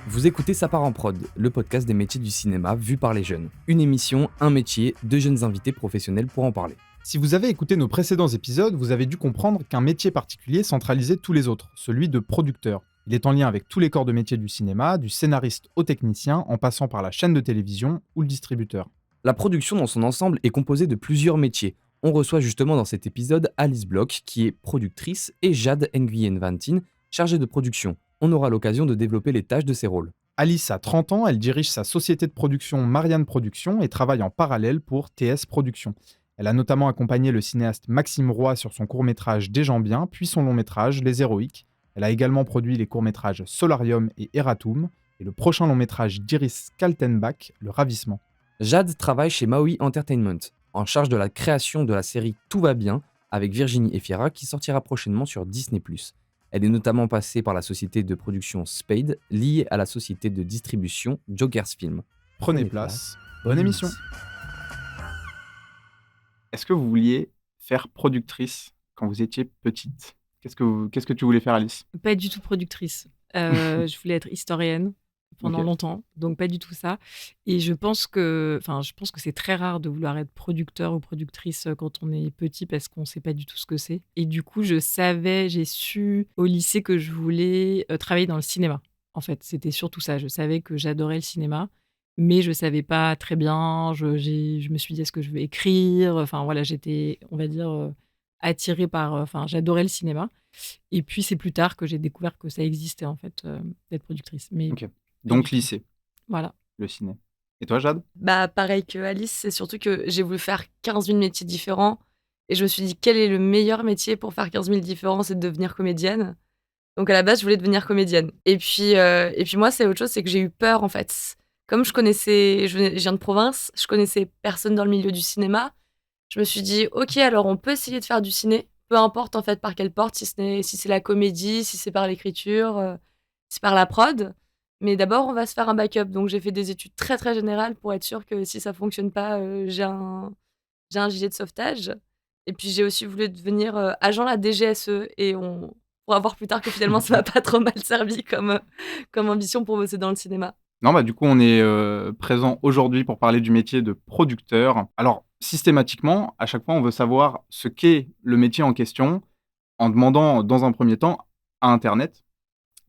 Vous écoutez Ça part en prod, le podcast des métiers du cinéma vu par les jeunes. Une émission, un métier, deux jeunes invités professionnels pour en parler. Si vous avez écouté nos précédents épisodes, vous avez dû comprendre qu'un métier particulier centralisait tous les autres, celui de producteur. Il est en lien avec tous les corps de métier du cinéma, du scénariste au technicien, en passant par la chaîne de télévision ou le distributeur. La production dans son ensemble est composée de plusieurs métiers. On reçoit justement dans cet épisode Alice Bloch, qui est productrice, et Jade Nguyen-Van-Tin, chargée de production. On aura l'occasion de développer les tâches de ces rôles. Alice a 30 ans, elle dirige sa société de production Marianne Productions et travaille en parallèle pour TS Productions. Elle a notamment accompagné le cinéaste Maxime Roy sur son court-métrage Des gens bien, puis son long-métrage Les Héroïques. Elle a également produit les courts-métrages Solarium et Eratum, et le prochain long-métrage d'Iris Kaltenbach, Le Ravissement. Jade travaille chez Maui Entertainment, en charge de la création de la série Tout va bien, avec Virginie Efira, qui sortira prochainement sur Disney+. Elle est notamment passée par la société de production Spade, liée à la société de distribution Jokers Film. Prenez place, bonne émission. Est-ce que vous vouliez faire productrice quand vous étiez petite ? Qu'est-ce que tu voulais faire, Alice ? Pas du tout productrice. Je voulais être historienne pendant Ok. longtemps, donc pas du tout ça. Et je pense que c'est très rare de vouloir être producteur ou productrice quand on est petit parce qu'on sait pas du tout ce que c'est. Et du coup, j'ai su au lycée que je voulais travailler dans le cinéma. En fait, c'était surtout ça. Je savais que j'adorais le cinéma, mais je savais pas très bien. Je me suis dit, est-ce que je veux écrire ? Enfin voilà, j'étais, on va dire, attirée par. Enfin, j'adorais le cinéma. Et puis c'est plus tard que j'ai découvert que ça existait en fait d'être productrice. Mais Ok. Donc lycée, voilà. le ciné. Et toi, Jade ? Bah, pareil que Alice, c'est surtout que j'ai voulu faire 15 000 métiers différents. Et je me suis dit, quel est le meilleur métier pour faire 15 000 différents ? C'est de devenir comédienne. Donc à la base, je voulais devenir comédienne. Et puis moi, c'est autre chose, c'est que j'ai eu peur en fait. Comme je viens de province, je connaissais personne dans le milieu du cinéma. Je me suis dit, ok, alors on peut essayer de faire du ciné. Peu importe en fait par quelle porte, si c'est la comédie, si c'est par l'écriture, si c'est par la prod. Mais d'abord, on va se faire un backup. Donc, j'ai fait des études très, très générales pour être sûre que si ça fonctionne pas, j'ai un gilet de sauvetage. Et puis, j'ai aussi voulu devenir agent à la DGSE. Et on pourra voir plus tard que finalement, ça m'a pas trop mal servi comme ambition pour bosser dans le cinéma. Non, bah du coup, on est présent aujourd'hui pour parler du métier de producteur. Alors, systématiquement, à chaque fois, on veut savoir ce qu'est le métier en question en demandant, dans un premier temps, à Internet.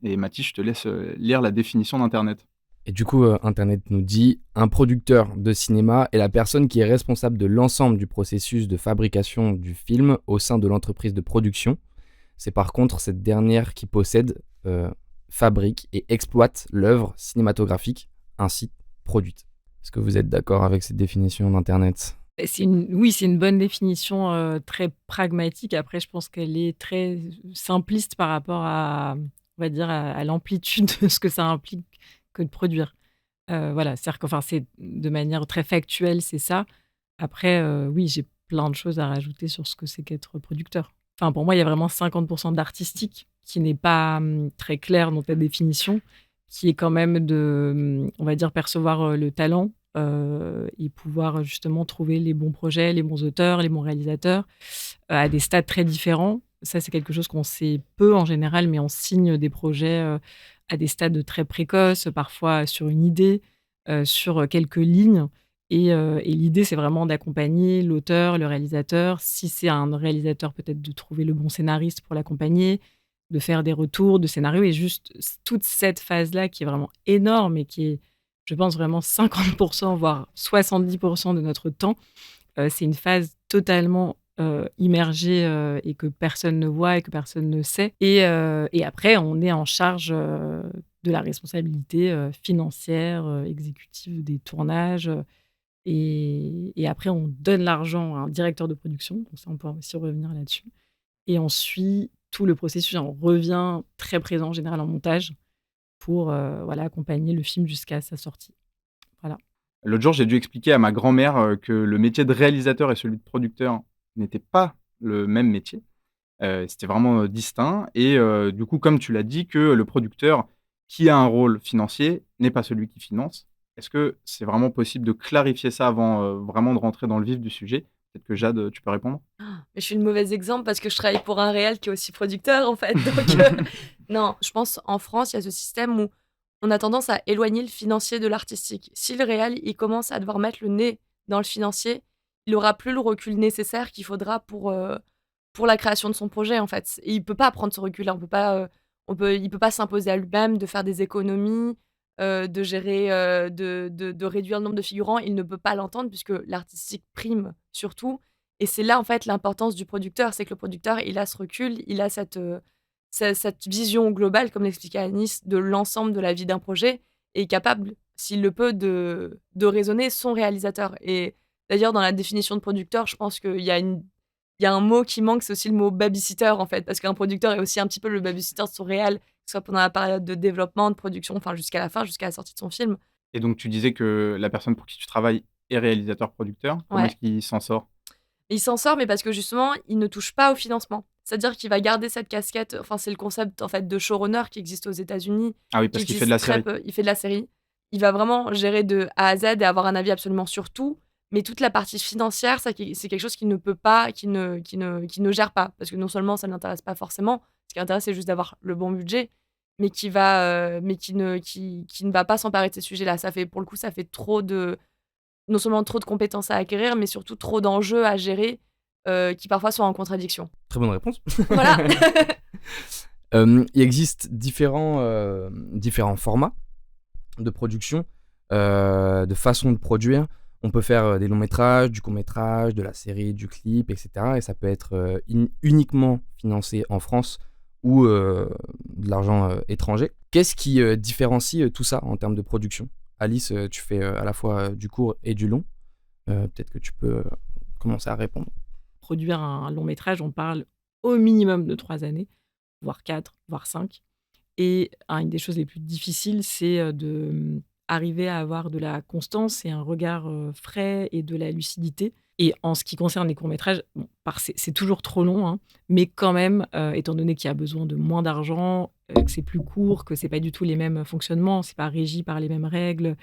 Et Mathis, je te laisse lire la définition d'Internet. Et du coup, Internet nous dit « Un producteur de cinéma est la personne qui est responsable de l'ensemble du processus de fabrication du film au sein de l'entreprise de production. C'est par contre cette dernière qui possède, fabrique et exploite l'œuvre cinématographique ainsi produite. » Est-ce que vous êtes d'accord avec cette définition d'Internet ? Oui, c'est une bonne définition très pragmatique. Après, je pense qu'elle est très simpliste par rapport à, on va dire, à l'amplitude de ce que ça implique que de produire. Voilà, c'est-à-dire que, enfin, c'est de manière très factuelle, c'est ça. Après, oui, j'ai plein de choses à rajouter sur ce que c'est qu'être producteur. Enfin, pour moi, il y a vraiment 50% d'artistique qui n'est pas très clair dans ta définition, qui est quand même de, on va dire, percevoir le talent et pouvoir justement trouver les bons projets, les bons auteurs, les bons réalisateurs à des stades très différents. Ça, c'est quelque chose qu'on sait peu en général, mais on signe des projets à des stades très précoces, parfois sur une idée, sur quelques lignes. Et l'idée, c'est vraiment d'accompagner l'auteur, le réalisateur. Si c'est un réalisateur, peut-être de trouver le bon scénariste pour l'accompagner, de faire des retours de scénario. Et juste toute cette phase-là qui est vraiment énorme et qui est, je pense, vraiment 50%, voire 70% de notre temps, c'est une phase totalement immergée et que personne ne voit et que personne ne sait. Et après, on est en charge de la responsabilité financière, exécutive des tournages. Et après, on donne l'argent à un directeur de production. Donc ça, on peut aussi revenir là-dessus. Et on suit tout le processus. On revient très présent, en général, en montage pour accompagner le film jusqu'à sa sortie. Voilà. L'autre jour, j'ai dû expliquer à ma grand-mère que le métier de réalisateur et celui de producteur n'étaient pas le même métier. C'était vraiment distinct. Et du coup, comme tu l'as dit, que le producteur qui a un rôle financier n'est pas celui qui finance. Est-ce que c'est vraiment possible de clarifier ça avant vraiment de rentrer dans le vif du sujet ? Peut-être que Jade, tu peux répondre ? Mais je suis le mauvais exemple parce que je travaille pour un réal qui est aussi producteur en fait. Donc, non, je pense en France, il y a ce système où on a tendance à éloigner le financier de l'artistique. Si le réal, il commence à devoir mettre le nez dans le financier, il aura plus le recul nécessaire qu'il faudra pour la création de son projet, en fait. Et il peut pas prendre ce recul-là. Il peut pas s'imposer à lui-même de faire des économies, de gérer, de réduire le nombre de figurants. Il ne peut pas l'entendre puisque l'artistique prime surtout. Et c'est là, en fait, l'importance du producteur. C'est que le producteur, il a ce recul, il a cette vision globale, comme l'expliquait Anis, de l'ensemble de la vie d'un projet et est capable, s'il le peut, de raisonner son réalisateur. Et d'ailleurs, dans la définition de producteur, je pense qu'il y a un mot qui manque, c'est aussi le mot babysitter, en fait, parce qu'un producteur est aussi un petit peu le babysitter de son réal, que ce soit pendant la période de développement, de production, enfin jusqu'à la fin, jusqu'à la sortie de son film. Et donc, tu disais que la personne pour qui tu travailles est réalisateur-producteur. Comment Ouais. est-ce qu'il s'en sort? Et il s'en sort, mais parce que justement, il ne touche pas au financement. C'est-à-dire qu'il va garder cette casquette, enfin, c'est le concept en fait de showrunner qui existe aux États-Unis, Ah oui, qui parce qu'il fait de utilise la très série. peu. Il fait de la série. Il va vraiment gérer de A à Z et avoir un avis absolument sur tout. Mais toute la partie financière, c'est quelque chose qu'il ne peut pas, qui ne gère pas. Parce que non seulement ça ne l'intéresse pas forcément, ce qui l'intéresse, c'est juste d'avoir le bon budget, mais qui ne va pas s'emparer de ces sujets-là. Pour le coup, ça fait non seulement trop de compétences à acquérir, mais surtout trop d'enjeux à gérer qui parfois sont en contradiction. Très bonne réponse. Voilà. Il existe différents formats de production, de façon de produire. On peut faire des longs métrages, du court métrage, de la série, du clip, etc. Et ça peut être uniquement financé en France ou de l'argent étranger. Qu'est-ce qui différencie tout ça en termes de production? Alice, tu fais à la fois du court et du long. Peut-être que tu peux commencer à répondre. Produire un long métrage, on parle au minimum de 3 années, voire 4, voire 5. Et une des choses les plus difficiles, c'est arriver à avoir de la constance et un regard frais et de la lucidité. Et en ce qui concerne les courts-métrages, bon, c'est toujours trop long, hein, mais quand même, étant donné qu'il y a besoin de moins d'argent, que c'est plus court, que c'est pas du tout les mêmes fonctionnements, c'est pas régi par les mêmes règles.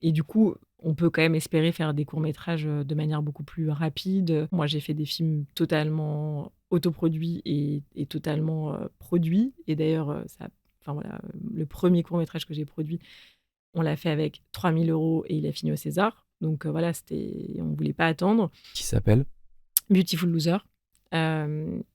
Et du coup, on peut quand même espérer faire des courts-métrages de manière beaucoup plus rapide. Moi, j'ai fait des films totalement autoproduits et totalement produits. Et d'ailleurs, enfin, voilà, le premier court-métrage que j'ai produit, on l'a fait avec 3 000 € et il a fini au César. Donc voilà, on ne voulait pas attendre. Qui s'appelle Beautiful Loser.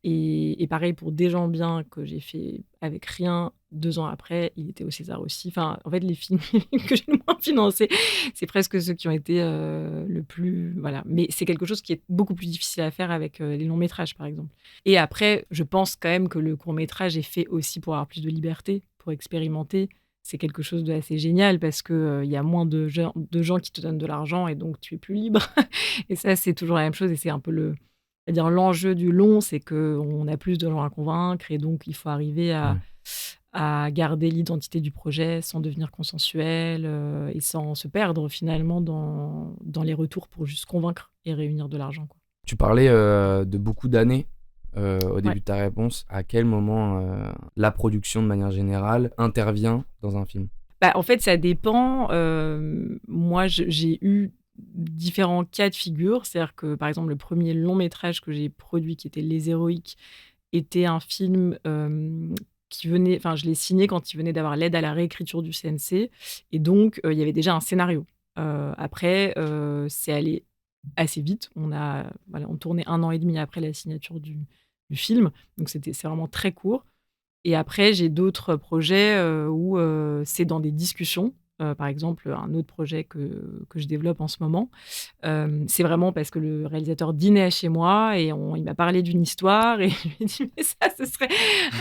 Et pareil pour Des gens bien que j'ai fait avec rien 2 ans après, il était au César aussi. Enfin, en fait, les films que j'ai le moins financés, c'est presque ceux qui ont été le plus. Voilà. Mais c'est quelque chose qui est beaucoup plus difficile à faire avec les longs métrages, par exemple. Et après, je pense quand même que le court métrage est fait aussi pour avoir plus de liberté, pour expérimenter. C'est quelque chose d'assez génial parce qu'il y a moins de gens qui te donnent de l'argent et donc tu es plus libre. Et ça, c'est toujours la même chose et c'est un peu c'est-à-dire l'enjeu du long, c'est qu'on a plus de gens à convaincre et donc il faut arriver à garder l'identité du projet sans devenir consensuel et sans se perdre finalement dans les retours pour juste convaincre et réunir de l'argent, quoi. Tu parlais de beaucoup d'années au début Ouais. de ta réponse. À quel moment la production, de manière générale, intervient dans un film? Bah, en fait, ça dépend. Moi, j'ai eu différents cas de figure. C'est-à-dire que, par exemple, le premier long métrage que j'ai produit, qui était Les Héroïques, était un film qui venait. Enfin, je l'ai signé quand il venait d'avoir l'aide à la réécriture du CNC. Et donc, il y avait déjà un scénario. Après, c'est allé assez vite. On tournait 1 an et demi après la signature du film. Donc, c'est vraiment très court. Et après, j'ai d'autres projets où c'est dans des discussions. Par exemple, un autre projet que je développe en ce moment, c'est vraiment parce que le réalisateur dînait chez moi et il m'a parlé d'une histoire et je lui ai dit: «Mais ça, ce serait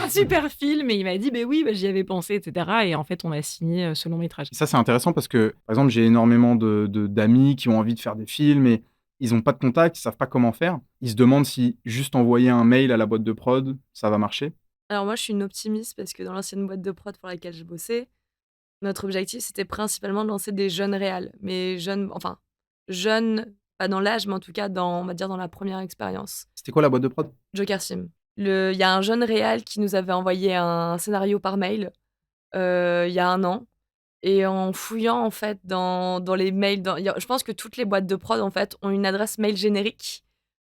un super film» et il m'a dit: «Beh oui, bah, j'y avais pensé» et cetera et en fait, on a signé ce long métrage. Ça, c'est intéressant parce que, par exemple, j'ai énormément d'amis qui ont envie de faire des films et ils n'ont pas de contact, ils savent pas comment faire. Ils se demandent si juste envoyer un mail à la boîte de prod, ça va marcher. Alors moi, je suis une optimiste parce que dans l'ancienne boîte de prod pour laquelle je bossais, notre objectif, c'était principalement de lancer des jeunes réals. Mais jeunes, enfin, jeunes, pas dans l'âge, mais en tout cas, on va dire dans la première expérience. C'était quoi la boîte de prod? Joker Sim. Il y a un jeune réal qui nous avait envoyé un scénario par mail il y a 1 an. Et en fouillant, en fait, dans les mails, je pense que toutes les boîtes de prod, en fait, ont une adresse mail générique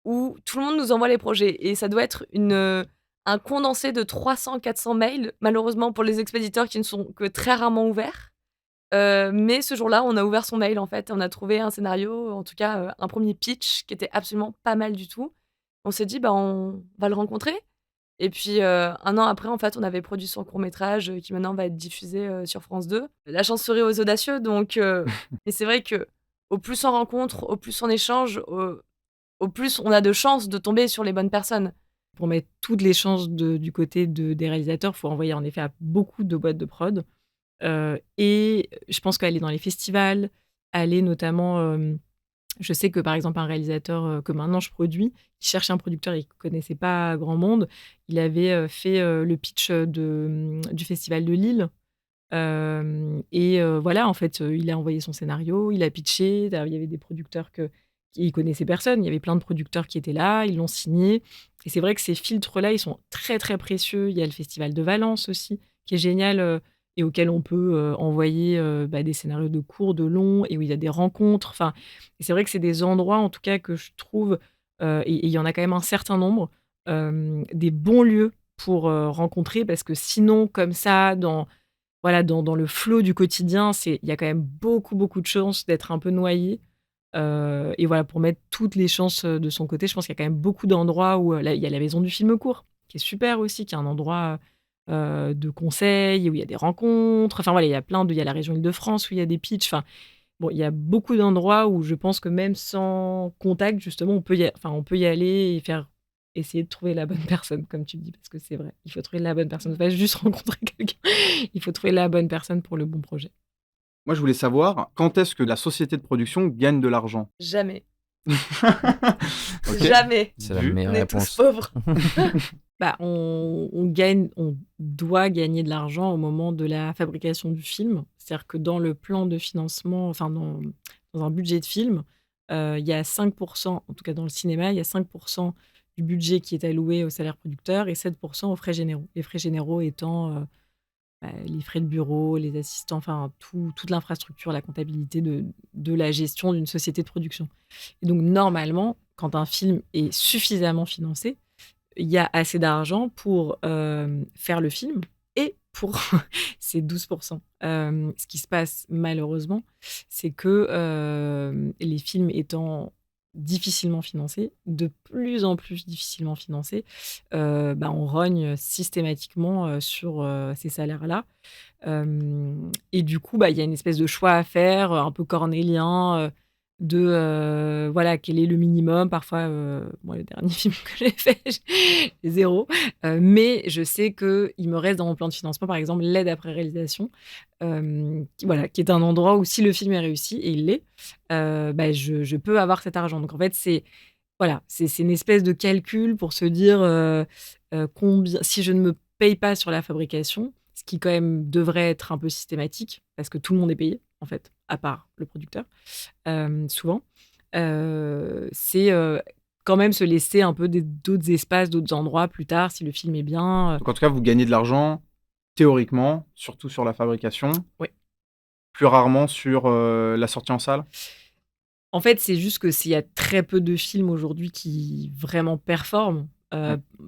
où tout le monde nous envoie les projets. Et ça doit être un condensé de 300-400 mails, malheureusement pour les expéditeurs qui ne sont que très rarement ouverts. Mais ce jour-là, on a ouvert son mail en fait, on a trouvé un scénario, en tout cas, un premier pitch qui était absolument pas mal du tout. On s'est dit: «Bah, on va le rencontrer» et puis, 1 an après, en fait, on avait produit son court-métrage, qui maintenant va être diffusé, sur France 2. La chance sourit aux audacieux donc mais c'est vrai qu'au plus on rencontre, au plus on échange, au plus on a de chances de tomber sur les bonnes personnes. Pour mettre toutes les chances du côté des réalisateurs, il faut envoyer en effet à beaucoup de boîtes de prod. Et je pense qu'aller dans les festivals, aller notamment, je sais que par exemple un réalisateur que maintenant je produis, il cherchait un producteur, il ne connaissait pas grand monde. Il avait fait le pitch du festival de Lille. Voilà, en fait, il a envoyé son scénario, il a pitché. Il y avait des producteurs qui ne connaissaient personne. Il y avait plein de producteurs qui étaient là, ils l'ont signé. Et c'est vrai que ces filtres-là, ils sont très, très précieux. Il y a le festival de Valence aussi, qui est génial et auquel on peut envoyer des scénarios de courts, de longs, et où il y a des rencontres. Enfin, et c'est vrai que c'est des endroits, en tout cas, que je trouve, et il y en a quand même un certain nombre, des bons lieux pour rencontrer, parce que sinon, comme ça, voilà, dans le flot du quotidien, il y a quand même beaucoup, beaucoup de chances d'être un peu noyé. Et voilà, pour mettre toutes les chances de son côté, je pense qu'il y a quand même beaucoup d'endroits où là, il y a la Maison du film court, qui est super aussi, qui est un endroit de conseil, où il y a des rencontres. Enfin voilà, il y a la région Île-de-France où il y a des pitchs. Enfin, bon, il y a beaucoup d'endroits où je pense que même sans contact, justement, on peut y aller et essayer de trouver la bonne personne, comme tu le dis, parce que c'est vrai, il faut trouver la bonne personne. Il ne faut pas juste rencontrer quelqu'un, il faut trouver la bonne personne pour le bon projet. Moi, je voulais savoir, quand est-ce que la société de production gagne de l'argent? Jamais. OK. Jamais. C'est la Vu. meilleure On est tous réponse. pauvres. On doit gagner de l'argent au moment de la fabrication du film. C'est-à-dire que dans le plan de financement, enfin dans un budget de film, il y a 5%, en tout cas dans le cinéma, il y a 5% du budget qui est alloué au salaire producteur et 7% aux frais généraux. Les frais généraux étant les frais de bureau, les assistants, enfin toute l'infrastructure, la comptabilité de la gestion d'une société de production. Et donc normalement, quand un film est suffisamment financé, il y a assez d'argent pour faire le film et pour ces 12%. Ce qui se passe malheureusement, c'est que les films étant difficilement financés, de plus en plus difficilement financés, on rogne systématiquement sur ces salaires-là. Et du coup, il y a une espèce de choix à faire, un peu cornélien, voilà, quel est le minimum. Parfois, moi, le dernier film que j'ai fait, j'ai 0. Mais je sais qu'il me reste dans mon plan de financement, par exemple, l'aide après réalisation, qui est un endroit où si le film est réussi, et il l'est, je peux avoir cet argent. Donc en fait, c'est une espèce de calcul pour se dire combien, si je ne me paye pas sur la fabrication, ce qui quand même devrait être un peu systématique, parce que tout le monde est payé, en fait, à part le producteur, souvent. C'est quand même se laisser un peu d'autres espaces, d'autres endroits plus tard, si le film est bien. Donc en tout cas, vous gagnez de l'argent, théoriquement, surtout sur la fabrication. Oui. Plus rarement sur, la sortie en salle? En fait, c'est juste que s'il y a très peu de films aujourd'hui qui vraiment performent,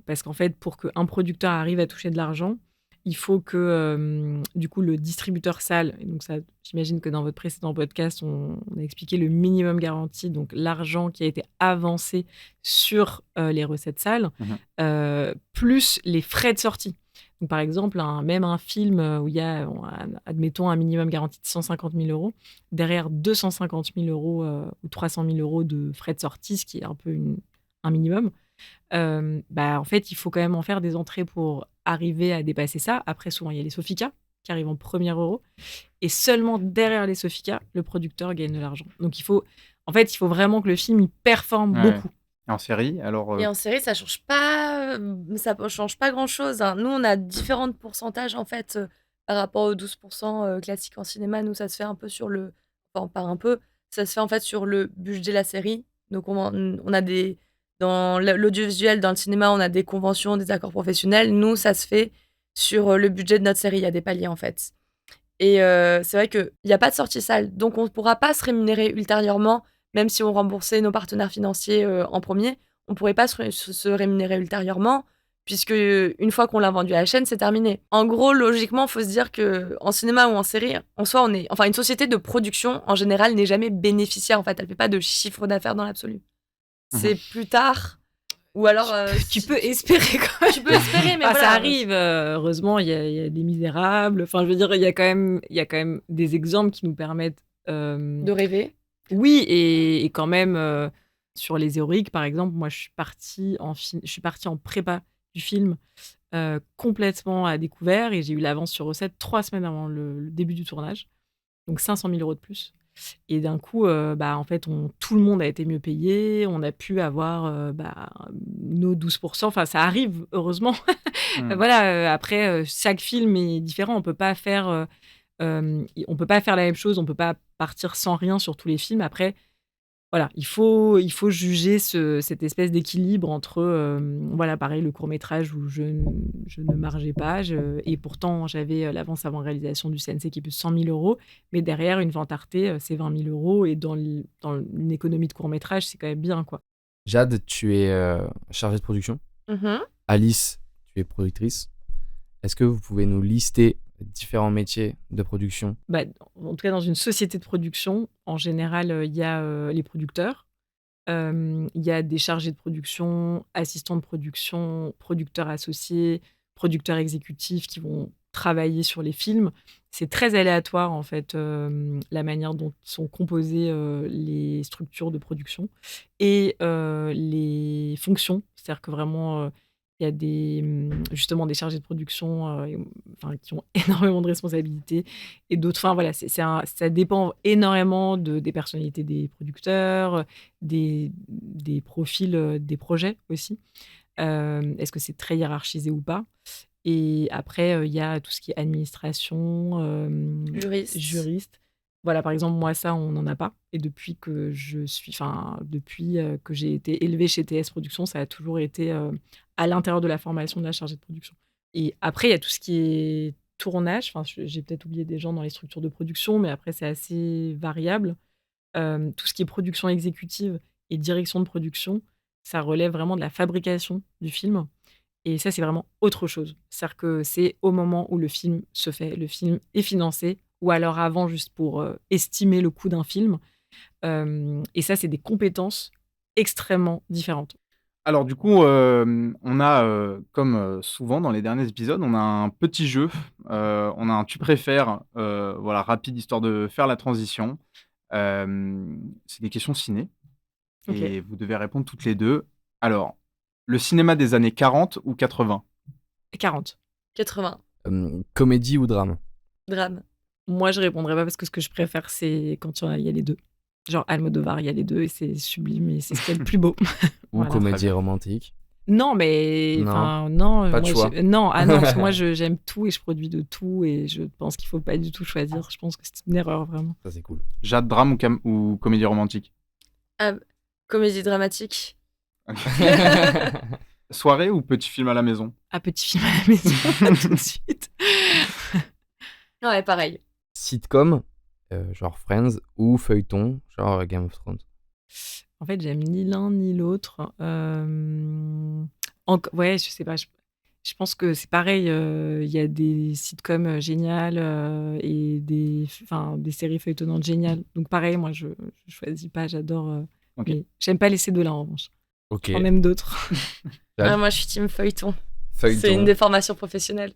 parce qu'en fait, pour qu'un producteur arrive à toucher de l'argent, il faut que, du coup, le distributeur salle, et donc ça, j'imagine que dans votre précédent podcast, on a expliqué le minimum garanti, donc l'argent qui a été avancé sur les recettes salles, plus les frais de sortie. Donc, par exemple, même un film où il y a, admettons, un minimum garanti de 150 000 €, derrière 250 000 € ou 300 000 € de frais de sortie, ce qui est un peu un minimum, en fait, il faut quand même en faire des entrées pour arriver à dépasser ça. Après, souvent, il y a les Sofica qui arrivent en premier euro. Et seulement derrière les Sofica, le producteur gagne de l'argent. Donc, il faut vraiment que le film il performe beaucoup. Et en série, alors, Et en série, ça change pas, grand-chose, hein. Nous, on a différents pourcentages, en fait, par rapport aux 12% classiques en cinéma. Nous, ça se fait un peu pas un peu, ça se fait, en fait, sur le budget de la série. Donc on a dans l'audiovisuel, dans le cinéma, on a des conventions, des accords professionnels. Nous, ça se fait sur le budget de notre série. Il y a des paliers, en fait. Et c'est vrai qu'il y a pas de sortie salle, donc on ne pourra pas se rémunérer ultérieurement, même si on remboursait nos partenaires financiers en premier. On ne pourrait pas se rémunérer ultérieurement, puisque une fois qu'on l'a vendu à la chaîne, c'est terminé. En gros, logiquement, il faut se dire que en cinéma ou en série, en soi, une société de production, en général, n'est jamais bénéficiaire. En fait, elle fait pas de chiffre d'affaires dans l'absolu. C'est plus tard, ou alors... Tu peux espérer quand même. Tu peux espérer, mais Ah, voilà. ça arrive. Heureusement, il y a des misérables. Enfin, je veux dire, il y a quand même des exemples qui nous permettent De rêver. oui, et quand même, sur les héroïques, par exemple, moi, je suis partie en prépa du film complètement à découvert et j'ai eu l'avance sur recette 3 semaines avant le début du tournage. Donc 500 000 € de plus. Et d'un coup, en fait, tout le monde a été mieux payé. On a pu avoir nos 12%. Enfin, ça arrive, heureusement. Voilà, après, chaque film est différent. On peut pas faire la même chose. On peut pas partir sans rien sur tous les films. Après, voilà, il faut juger cette espèce d'équilibre entre, voilà, pareil, le court-métrage où je ne margeais pas, et pourtant j'avais l'avance avant réalisation du CNC qui est plus 100 000 €, mais derrière, une vente Arte, c'est 20 000 €, et dans une économie de court-métrage, c'est quand même bien, quoi. Jade, tu es chargée de production. Alice, tu es productrice. Est-ce que vous pouvez nous lister différents métiers de production? En tout cas, dans une société de production, en général, il y a les producteurs, il y a des chargés de production, assistants de production, producteurs associés, producteurs exécutifs qui vont travailler sur les films. C'est très aléatoire, en fait, la manière dont sont composées les structures de production et les fonctions. C'est-à-dire que vraiment, il y a justement des chargés de production qui ont énormément de responsabilités et d'autres. Enfin, voilà, ça dépend énormément des personnalités des producteurs, des profils des projets aussi. Est-ce que c'est très hiérarchisé ou pas? Et après, il y a tout ce qui est administration, juriste. Voilà, par exemple, moi, ça, on n'en a pas. Et depuis que j'ai été élevée chez TS Productions, ça a toujours été à l'intérieur de la formation de la chargée de production. Et après, il y a tout ce qui est tournage. Enfin, j'ai peut-être oublié des gens dans les structures de production, mais après, c'est assez variable. Tout ce qui est production exécutive et direction de production, ça relève vraiment de la fabrication du film. Et ça, c'est vraiment autre chose. C'est-à-dire que c'est au moment où le film se fait, le film est financé, ou alors avant, juste pour estimer le coût d'un film. Et ça, c'est des compétences extrêmement différentes. Alors du coup, on a, comme souvent dans les derniers épisodes, on a un petit jeu. On a un tu préfères, voilà, rapide, histoire de faire la transition. C'est des questions ciné. Ok. Et vous devez répondre toutes les deux. Alors, le cinéma des années 40 ou 80? 40. 80. Comédie ou drame? Drame. Moi, je répondrais pas parce que ce que je préfère, c'est quand il y a les deux. Genre Almodovar, il y a les deux et c'est sublime et c'est ce qu'il y a de plus beau. Ou Voilà. comédie romantique? Non, mais Non. non, Pas de moi, choix. non, parce que moi j'aime tout et je produis de tout et je pense qu'il faut pas du tout choisir. Je pense que c'est une erreur vraiment. Ça, c'est cool. Jade, drame ou comédie romantique? Comédie dramatique. Soirée ou petit film à la maison? Petit film à la maison tout de suite. Ouais, pareil. Sitcom, genre Friends, ou feuilleton, genre Game of Thrones? En fait, j'aime ni l'un ni l'autre. Ouais, je sais pas. Je pense que c'est pareil. Il y a des sitcoms géniales et des séries feuilletonnantes géniales. Donc pareil, moi, je choisis pas. J'adore. Ok. Mais j'aime pas laisser de là en revanche. Ok. J'en aime d'autres. Jade? Moi, je suis team feuilleton. Feuilleton. C'est une des formations professionnelles.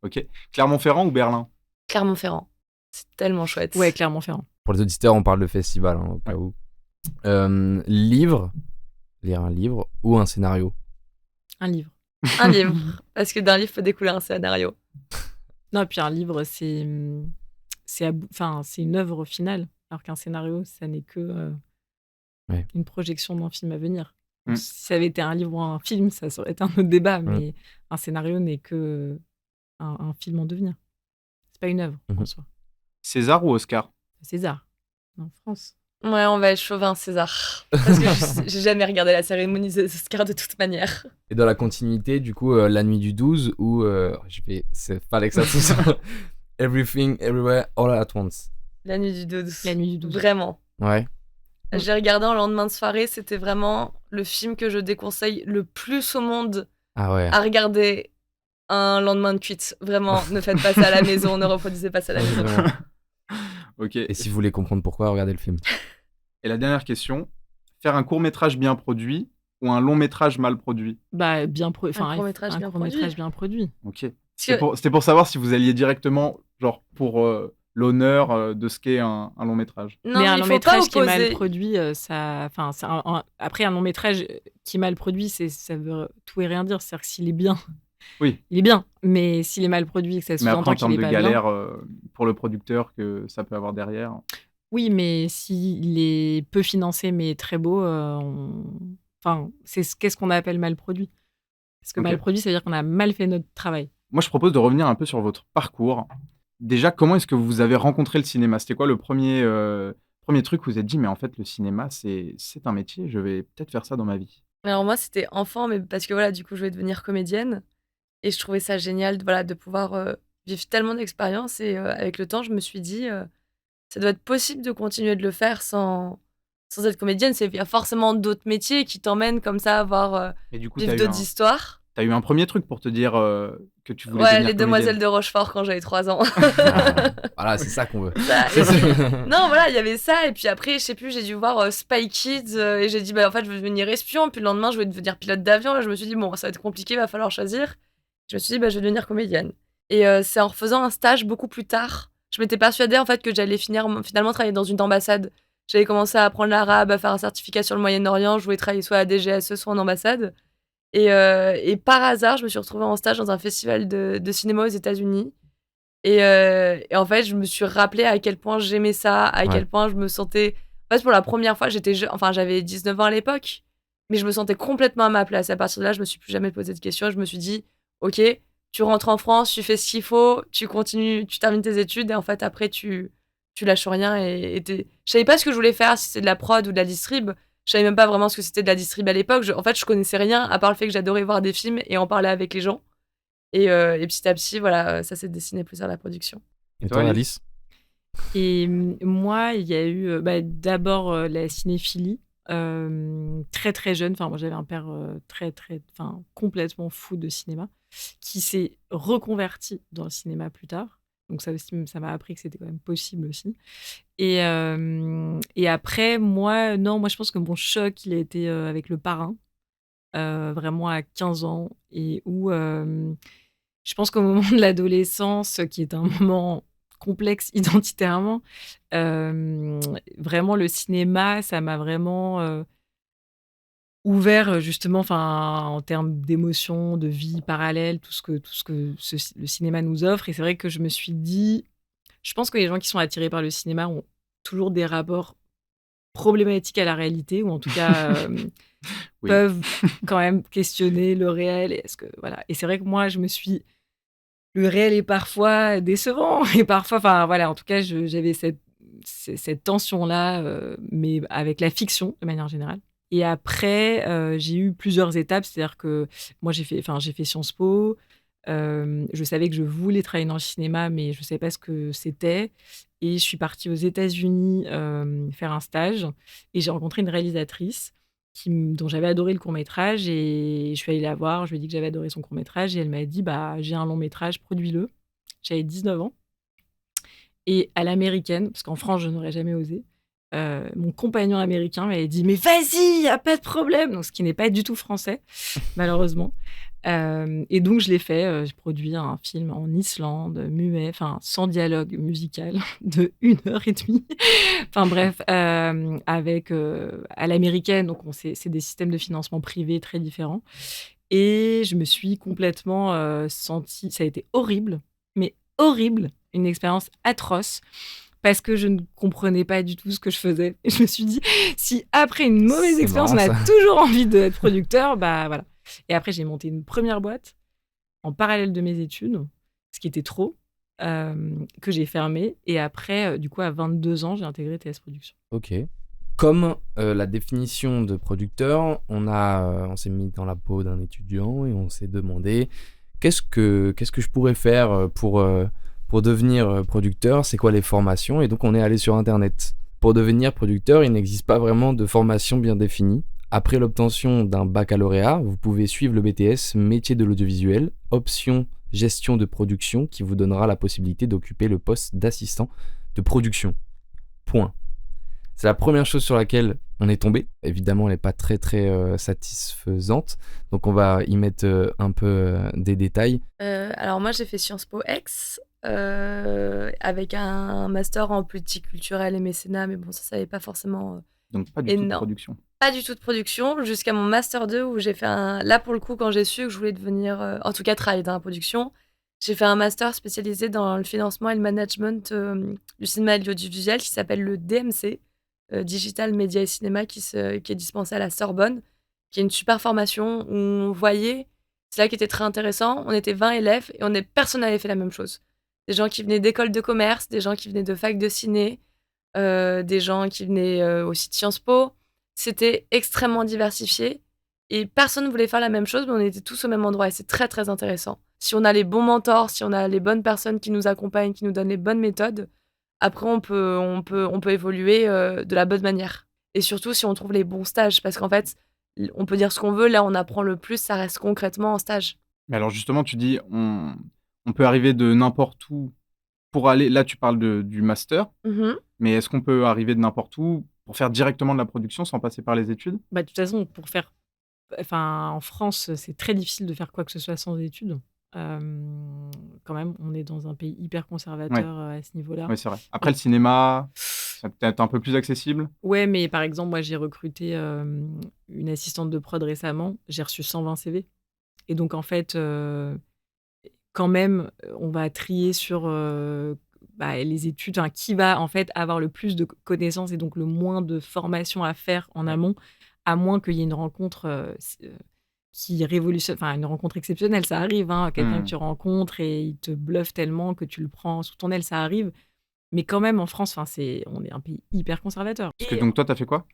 Ok. Clermont-Ferrand ou Berlin? Clermont-Ferrand. C'est tellement chouette. Ouais, Clermont-Ferrand. Pour les auditeurs, on parle de festival, au cas où. Livre, lire un livre ou un scénario? Un livre. Un livre. Parce que d'un livre peut découler un scénario. Non, et puis un livre, c'est une œuvre finale, alors qu'un scénario, ça n'est que une projection d'un film à venir. Donc, si ça avait été un livre ou un film, ça aurait été un autre débat, mais un scénario n'est que un film en devenir. C'est pas une œuvre en soi. César ou Oscar? César, en France. Ouais, on va être chauvin, César. Parce que j'ai jamais regardé la cérémonie des Oscars de toute manière. Et dans la continuité, du coup, La Nuit du 12 ou c'est fallait que ça tous. Everything, Everywhere, All at Once. La nuit du 12. La nuit du 12. Vraiment. Ouais. J'ai regardé en lendemain de soirée, c'était vraiment le film que je déconseille le plus au monde Ah ouais. à regarder un lendemain de cuite. Vraiment, ne faites pas ça à la maison, ne reproduisez pas ça à la maison. Vraiment. Ok. Et si vous voulez comprendre pourquoi, regardez le film. Et la dernière question, faire un court-métrage bien produit ou un long-métrage mal produit? Bah, Un court-métrage bien produit. bien produit. Ok. C'était pour savoir si vous alliez directement, genre, pour l'honneur de ce qu'est un long métrage. Non, mais un il long faut pas métrage qui est mal opposer. produit, après un long métrage qui est mal produit, ça veut tout et rien dire. C'est-à-dire que s'il est bien, Oui, il est bien. Mais s'il est mal produit et que ça mais après, sous-entend en qu'il termes est de pas bien. galère pour le producteur que ça peut avoir derrière. Oui, mais s'il est peu financé mais très beau, qu'est-ce qu'on appelle mal produit? Parce que Ok. mal produit, ça veut dire qu'on a mal fait notre travail. Moi, je propose de revenir un peu sur votre parcours. Déjà, comment est-ce que vous avez rencontré le cinéma? C'était quoi le premier truc où vous vous êtes dit, mais en fait, le cinéma, c'est un métier, je vais peut-être faire ça dans ma vie? Alors moi, c'était enfant, mais parce que voilà, du coup, je voulais devenir comédienne. Et je trouvais ça génial, voilà, de pouvoir vivre tellement d'expériences. Et avec le temps, je me suis dit, ça doit être possible de continuer de le faire sans être comédienne. Il y a forcément d'autres métiers qui t'emmènent comme ça à voir, Et du coup, vivre d'autres histoires. t'as eu un premier truc pour te dire que tu voulais Ouais, devenir les Demoiselles comédienne. de Rochefort quand j'avais 3 ans. Ah, voilà, c'est ça qu'on veut. Ça, et puis- non, voilà, il y avait ça. Et puis après, je sais plus, j'ai dû voir Spy Kids. Et j'ai dit, bah, en fait, je veux devenir espion. Puis le lendemain, je vais devenir pilote d'avion. Et je me suis dit, bon, ça va être compliqué, va falloir choisir. Je me suis dit, bah, je vais devenir comédienne. Et c'est en refaisant un stage beaucoup plus tard. Je m'étais persuadée, en fait, que j'allais finalement travailler dans une ambassade. J'avais commencé à apprendre l'arabe, à faire un certificat sur le Moyen-Orient. Je voulais travailler soit à DGSE, soit en ambassade. Et par hasard, je me suis retrouvée en stage dans un festival de cinéma aux États-Unis. Et en fait, je me suis rappelé à quel point j'aimais ça, à Ouais. quel point je me sentais. En fait, pour la première fois, j'avais 19 ans à l'époque, mais je me sentais complètement à ma place. Et à partir de là, je me suis plus jamais posé de questions. Je me suis dit, ok, tu rentres en France, tu fais ce qu'il faut, tu continues, tu termines tes études, et en fait, après, tu lâches rien. Je savais pas ce que je voulais faire, si c'était de la prod ou de la distrib. Je savais même pas vraiment ce que c'était de la distrib à l'époque. En fait, je connaissais rien, à part le fait que j'adorais voir des films et en parler avec les gens. Et petit à petit, voilà, ça s'est dessiné plus vers la production. Et toi, Alice? Et moi, il y a eu d'abord la cinéphilie. Très très jeune, moi j'avais un père complètement fou de cinéma qui s'est reconverti dans le cinéma plus tard. Donc ça aussi, ça m'a appris que c'était quand même possible aussi. Et après, moi je pense que mon choc, il a été avec Le Parrain, vraiment à 15 ans, et où je pense qu'au moment de l'adolescence, qui est un moment complexe identitairement, vraiment le cinéma, ça m'a vraiment ouvert justement, en termes d'émotions, de vie parallèle, tout ce que le cinéma nous offre. Et c'est vrai que je me suis dit, je pense que les gens qui sont attirés par le cinéma ont toujours des rapports problématiques à la réalité, ou en tout cas Oui. peuvent quand même questionner le réel. Et c'est vrai que moi, le réel est parfois décevant, et parfois, en tout cas, j'avais cette tension-là, mais avec la fiction de manière générale. Et après, j'ai eu plusieurs étapes, c'est-à-dire que moi, j'ai fait Sciences Po. Je savais que je voulais travailler dans le cinéma, mais je ne savais pas ce que c'était. Et je suis partie aux États-Unis faire un stage, et j'ai rencontré une réalisatrice dont j'avais adoré le court-métrage, et je suis allée la voir, je lui ai dit que j'avais adoré son court-métrage, et elle m'a dit, j'ai un long-métrage, produis-le. J'avais 19 ans. Et à l'américaine, parce qu'en France, je n'aurais jamais osé, mon compagnon américain m'avait dit, mais vas-y, y a pas de problème. Donc, ce qui n'est pas du tout français, malheureusement. Et donc, je l'ai fait. J'ai produit un film en Islande, muet, sans dialogue musical, de 1h30. Bref, avec à l'américaine. Donc, c'est des systèmes de financement privé très différents. Et je me suis complètement sentie. Ça a été horrible, mais horrible, une expérience atroce, parce que je ne comprenais pas du tout ce que je faisais. Et je me suis dit, si après une mauvaise C'est expérience, marrant, on a ça. toujours envie d'être producteur, voilà. Et après, j'ai monté une première boîte en parallèle de mes études, ce qui était trop, que j'ai fermé. Et après, du coup, à 22 ans, j'ai intégré TS Productions. Ok. Comme la définition de producteur, on s'est mis dans la peau d'un étudiant et on s'est demandé qu'est-ce que je pourrais faire pour devenir producteur, c'est quoi les formations, et donc on est allé sur internet Pour devenir producteur, il n'existe pas vraiment de formation bien définie. Après l'obtention d'un baccalauréat, vous pouvez suivre le BTS métier de l'audiovisuel, option gestion de production qui vous donnera la possibilité d'occuper le poste d'assistant de production. Point. C'est la première chose sur laquelle on est tombé. Évidemment, elle n'est pas très satisfaisante. Donc on va y mettre un peu des détails. Alors moi, j'ai fait Sciences Po Aix avec un master en politique culturelle et mécénat, mais bon, ça n'avait pas forcément Donc pas du tout de énorme. production. Pas du tout de production, jusqu'à mon master 2 où j'ai fait un... Là, pour le coup, quand j'ai su que je voulais devenir, en tout cas travailler dans la production, j'ai fait un master spécialisé dans le financement et le management du cinéma et de l'audiovisuel qui s'appelle le DMC, Digital Media et Cinéma, qui est dispensé à la Sorbonne, qui est une super formation où on voyait, c'est là qui était très intéressant, on était 20 élèves et personne n'avait fait la même chose. Des gens qui venaient d'écoles de commerce, des gens qui venaient de fac de ciné, des gens qui venaient aussi de Sciences Po. C'était extrêmement diversifié et personne ne voulait faire la même chose, mais on était tous au même endroit et c'est très très intéressant. Si on a les bons mentors, si on a les bonnes personnes qui nous accompagnent, qui nous donnent les bonnes méthodes, après on peut évoluer de la bonne manière. Et surtout si on trouve les bons stages, parce qu'en fait, on peut dire ce qu'on veut, là on apprend le plus, ça reste concrètement en stage. Mais alors justement, tu dis, on peut arriver de n'importe où pour aller... Là, tu parles du master, Mhm. mais est-ce qu'on peut arriver de n'importe où pour faire directement de la production sans passer par les études? Bah, de toute façon, en France, c'est très difficile de faire quoi que ce soit sans études. Quand même, on est dans un pays hyper conservateur à ce niveau-là. Oui, c'est vrai. Après, le cinéma, c'est peut-être un peu plus accessible. Ouais, mais par exemple, moi, j'ai recruté une assistante de prod récemment. J'ai reçu 120 CV. Et donc, en fait, quand même, on va trier sur les études, qui va en fait avoir le plus de connaissances et donc le moins de formation à faire en amont, à moins qu'il y ait une rencontre qui révolutionne, enfin une rencontre exceptionnelle, ça arrive, hein, quelqu'un que tu rencontres et il te bluffe tellement que tu le prends sous ton aile, ça arrive. Mais quand même, en France, on est un pays hyper conservateur. Parce que donc toi, t'as fait quoi?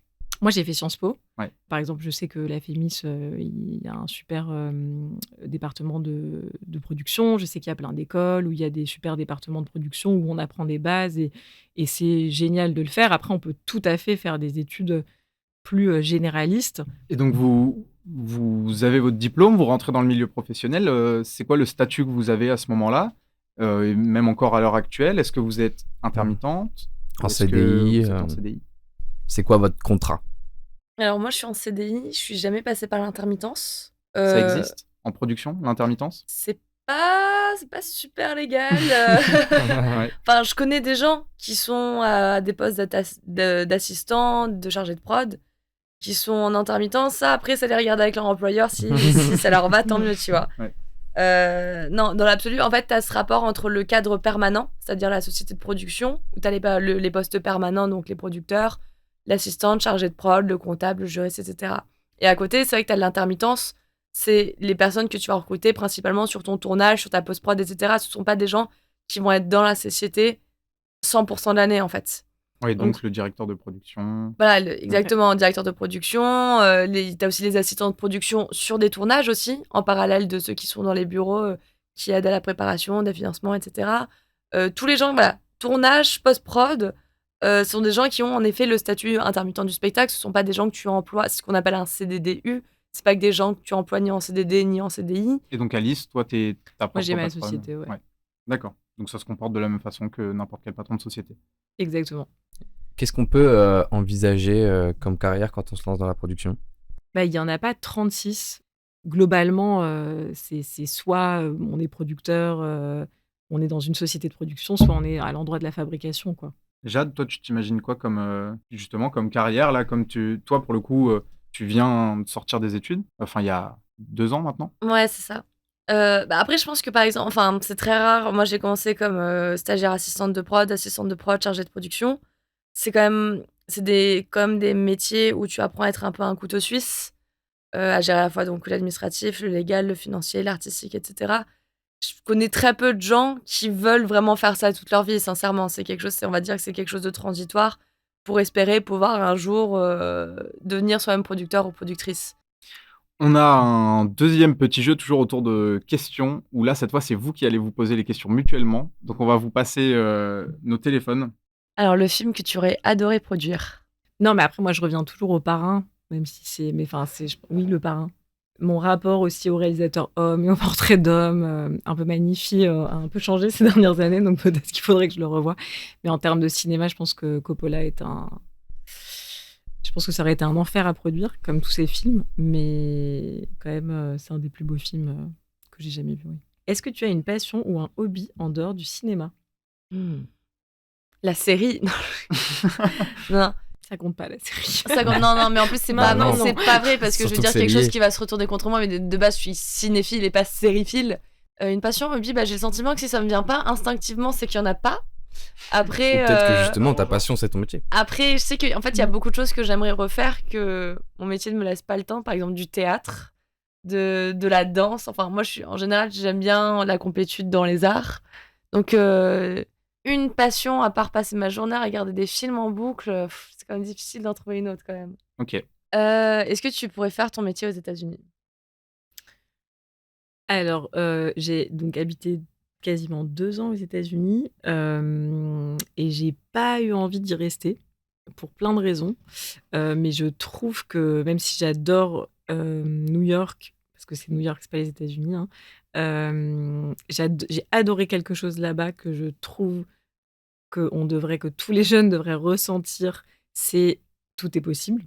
Moi, j'ai fait Sciences Po. Ouais. Par exemple, je sais que la FEMIS, il y a un super département de production. Je sais qu'il y a plein d'écoles où il y a des super départements de production où on apprend des bases et c'est génial de le faire. Après, on peut tout à fait faire des études plus généralistes. Et donc, vous avez votre diplôme, vous rentrez dans le milieu professionnel. C'est quoi le statut que vous avez à ce moment-là? Et même encore à l'heure actuelle, est-ce que vous êtes intermittente? En Est-ce que CDI, vous êtes en CDI? c'est quoi votre contrat? Alors moi, je suis en CDI, je suis jamais passée par l'intermittence. Ça existe en production, l'intermittence? C'est pas super légal. Ouais. Enfin, je connais des gens qui sont à des postes d'assistants, de chargés de prod, qui sont en intermittence. Ça, après, ça les regarde avec leur employeur. Si ça leur va, tant mieux, tu vois. Ouais. Non, dans l'absolu, en fait, tu as ce rapport entre le cadre permanent, c'est-à-dire la société de production, où tu as les postes permanents, donc les producteurs, l'assistante, chargée de prod, le comptable, le juriste, etc. Et à côté, c'est vrai que tu as l'intermittence, c'est les personnes que tu vas recruter principalement sur ton tournage, sur ta post-prod, etc. Ce ne sont pas des gens qui vont être dans la société 100% de l'année, en fait. Oui, donc le directeur de production. Voilà, exactement, directeur de production. Tu as aussi les assistants de production sur des tournages aussi, en parallèle de ceux qui sont dans les bureaux, qui aident à la préparation, des financements, etc. Tous les gens, voilà, tournage, post-prod, sont des gens qui ont en effet le statut intermittent du spectacle. Ce ne sont pas des gens que tu emploies, c'est ce qu'on appelle un CDDU. C'est pas que des gens que tu emploies ni en CDD ni en CDI. Et donc Alice, toi, t'as Moi, j'ai ma patronne. société, ouais. D'accord. Donc ça se comporte de la même façon que n'importe quel patron de société. Exactement. Qu'est-ce qu'on peut envisager comme carrière quand on se lance dans la production? Il n'y en a pas 36. Globalement, c'est soit on est producteur, on est dans une société de production, soit on est à l'endroit de la fabrication, quoi. Jade, toi, tu t'imagines quoi comme justement comme carrière là, comme toi pour le coup, tu viens de sortir des études, enfin il y a 2 ans maintenant. Ouais, c'est ça. Après, je pense que par exemple, enfin, c'est très rare. Moi, j'ai commencé comme stagiaire assistante de prod, chargée de production. Quand même des métiers où tu apprends à être un peu un couteau suisse, à gérer à la fois donc l'administratif, le légal, le financier, l'artistique, etc. Je connais très peu de gens qui veulent vraiment faire ça toute leur vie, sincèrement. On va dire que c'est quelque chose de transitoire pour espérer pouvoir un jour devenir soi-même producteur ou productrice. On a un deuxième petit jeu toujours autour de questions où là cette fois c'est vous qui allez vous poser les questions mutuellement. Donc on va vous passer nos téléphones Alors, le film que tu aurais adoré produire? Non, mais après, moi, je reviens toujours au Parrain, même si c'est. Mais enfin, oui, le Parrain. Mon rapport aussi au réalisateur homme et au portrait d'homme, un peu magnifié, a un peu changé ces dernières années, donc peut-être qu'il faudrait que je le revoie. Mais en termes de cinéma, je pense que Coppola est un. Je pense que ça aurait été un enfer à produire, comme tous ses films, mais quand même, c'est un des plus beaux films que j'ai jamais vus. Oui. Est-ce que tu as une passion ou un hobby en dehors du cinéma? Hmm. La série? Non. Ça compte pas, la série. Non, mais en plus, c'est Non, pas, non, c'est non. pas vrai parce que je veux Surtout dire que c'est quelque chose lié. qui va se retourner contre moi, mais de base, je suis cinéphile et pas sériephile. Une passion, hobby, j'ai le sentiment que si ça me vient pas instinctivement, c'est qu'il y en a pas. Ou Après, peut-être que justement, ta passion, c'est ton métier. après, je sais qu'en fait, il y a beaucoup de choses que j'aimerais refaire que mon métier ne me laisse pas le temps. Par exemple, du théâtre, de la danse. Enfin, moi, en général, j'aime bien la complétude dans les arts. Donc, une passion, à part passer ma journée à regarder des films en boucle, c'est quand même difficile d'en trouver une autre quand même. Ok. Est-ce que tu pourrais faire ton métier aux États-Unis? Alors, j'ai donc habité quasiment 2 ans aux États-Unis, et j'ai pas eu envie d'y rester pour plein de raisons. Mais je trouve que même si j'adore, New York, parce que c'est New York, c'est pas les États-Unis, hein, j'ai adoré quelque chose là-bas que je trouve que tous les jeunes devraient ressentir, c'est tout est possible.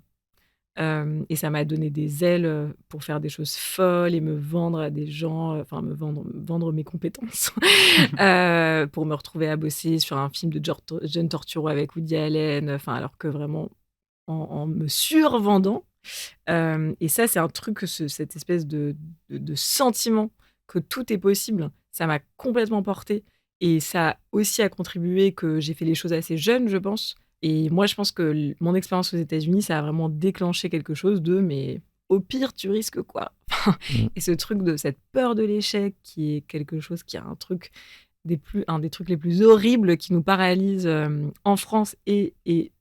Et ça m'a donné des ailes, pour faire des choses folles et me vendre à des gens, enfin me vendre mes compétences, pour me retrouver à bosser sur un film de John Turturro avec Woody Allen, enfin alors que vraiment en me survendant. Et ça, c'est un truc que cette espèce de sentiment que tout est possible, ça m'a complètement portée et ça aussi a contribué que j'ai fait les choses assez jeune, je pense. Et moi, je pense que mon expérience aux États-Unis, ça a vraiment déclenché quelque chose mais au pire, tu risques quoi? Mm. Et ce truc de cette peur de l'échec qui est quelque chose qui est un des trucs les plus horribles qui nous paralyse en France et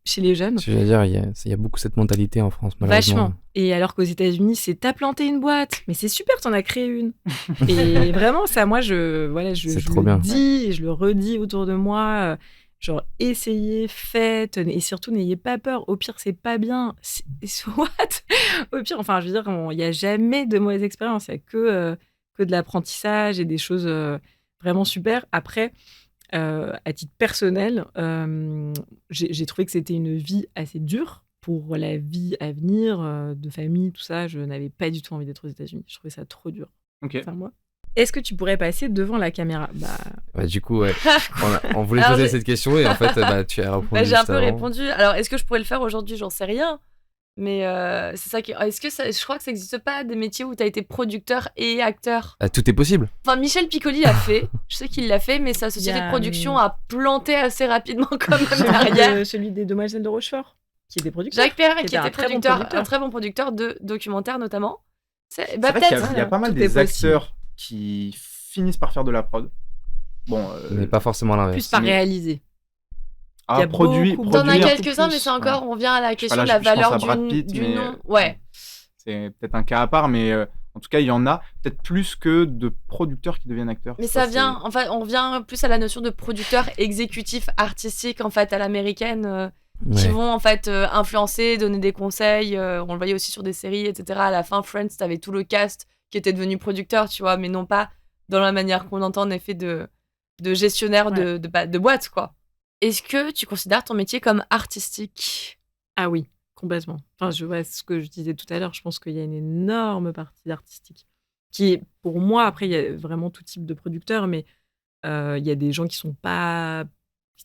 chez les jeunes. Je veux dire, il y a beaucoup cette mentalité en France, malheureusement. Vachement. Et alors qu'aux États-Unis, c'est t'as planté une boîte, mais c'est super, t'en as créé une. Et vraiment, ça, moi, C'est je trop le bien. dis et je le redis autour de moi. Genre, essayez, faites, et surtout, n'ayez pas peur. Au pire, c'est pas bien. So what? Au pire, enfin, je veux dire, il n'y a jamais de mauvaise expérience. Il n'y a que de l'apprentissage et des choses vraiment super. Après, à titre personnel, j'ai trouvé que c'était une vie assez dure pour la vie à venir, de famille, tout ça. Je n'avais pas du tout envie d'être aux États-Unis. Je trouvais ça trop dur. Ok. Enfin, moi. Est-ce que tu pourrais passer devant la caméra? Ouais, du coup, ouais. On voulait Alors, poser cette question et en fait, tu as répondu j'ai un juste peu avant. répondu. Alors, est-ce que je pourrais le faire aujourd'hui? J'en sais rien. Mais c'est ça qui. Est-ce que je crois que ça n'existe pas des métiers où tu as été producteur et acteur? Tout est possible. Enfin, Michel Piccoli l'a fait. Je sais qu'il l'a fait, mais sa société Il y a, de production a planté assez rapidement quand même derrière. celui des Demoiselles de Rochefort, qui était producteur. Jacques Perrin, qui Qui était était un très bon producteur, producteur. un très bon producteur de documentaires notamment. Bah, C'est vrai qu'il peut-être. y a pas mal Tout des est possible. acteurs qui finissent par faire de la prod. Bon, Mais pas forcément l'inverse. Plus pas mais- réalisé. il y a produit. beaucoup, T'en as produire quelques-uns, plus, mais c'est encore, on vient à la question là, de la je pense valeur à Brad Pitt, du mais, nom. Ouais. C'est peut-être un cas à part, mais en tout cas, il y en a peut-être plus que de producteurs qui deviennent acteurs. Mais ça vient, en fait, on revient plus à la notion de producteur exécutif artistique, en fait, à l'américaine, qui Ouais. vont, en fait, influencer, donner des conseils. On le voyait aussi sur des séries, etc. À la fin, Friends, t'avais tout le cast qui était devenu producteur, tu vois, mais non pas dans la manière qu'on entend, en effet, de gestionnaire Ouais. de boîte, quoi. Est-ce que tu considères ton métier comme artistique? Ah oui, complètement. Enfin, c'est ce que je disais tout à l'heure, je pense qu'il y a une énorme partie d'artistique qui est, pour moi, après, il y a vraiment tout type de producteurs, mais il y a des gens qui sont pas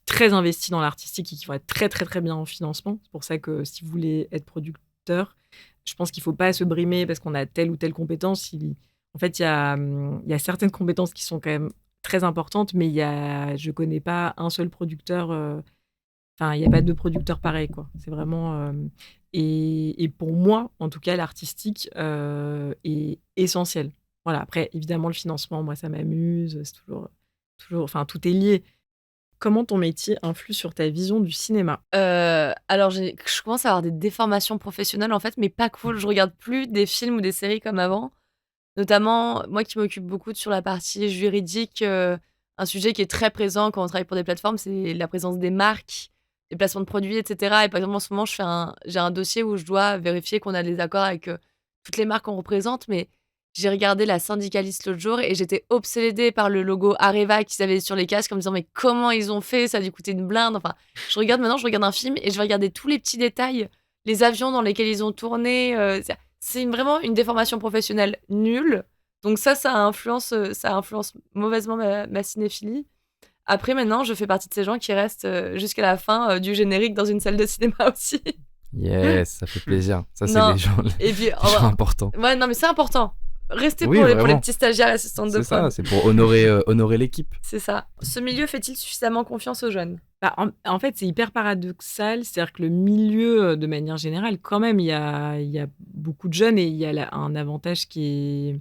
très investis dans l'artistique et qui vont être très, très, très bien en financement. C'est pour ça que si vous voulez être producteur, je pense qu'il faut pas se brimer parce qu'on a telle ou telle compétence. En fait, il y a certaines compétences qui sont quand même très importantes, mais je connais pas un seul producteur. Enfin, il n'y a pas de producteur pareil, quoi. C'est vraiment. Et pour moi, en tout cas, l'artistique est essentiel. Voilà. Après, évidemment, le financement, moi, ça m'amuse. C'est toujours. Enfin, tout est lié. Comment ton métier influe sur ta vision du cinéma? Alors, je commence à avoir des déformations professionnelles, en fait, mais pas cool. Je regarde plus des films ou des séries comme avant. Notamment, moi qui m'occupe beaucoup sur la partie juridique, un sujet qui est très présent quand on travaille pour des plateformes, c'est la présence des marques. les placements de produits, etc. Et par exemple, en ce moment, j'ai un dossier où je dois vérifier qu'on a des accords avec toutes les marques qu'on représente. Mais j'ai regardé La Syndicaliste l'autre jour et j'étais obsédée par le logo Areva qu'ils avaient sur les casques en me disant mais comment ils ont fait? Ça a dû coûter une blinde. Enfin, je regarde un film et je vais regarder tous les petits détails, les avions dans lesquels ils ont tourné. C'est vraiment une déformation professionnelle nulle. Donc ça influence mauvaisement ma cinéphilie. Après, maintenant, je fais partie de ces gens qui restent jusqu'à la fin du générique dans une salle de cinéma aussi. Yes, ça fait plaisir. Ça, c'est Non. les gens, Et puis, les gens importants. ouais, non, mais c'est important. Restez Oui, pour les vraiment. petits stagiaires assistantes de C'est ça, prod. c'est pour honorer l'équipe. C'est ça. Ce milieu fait-il suffisamment confiance aux jeunes? Bah, en fait, c'est hyper paradoxal. C'est-à-dire que le milieu, de manière générale, quand même, il y a beaucoup de jeunes et il y a un avantage qui est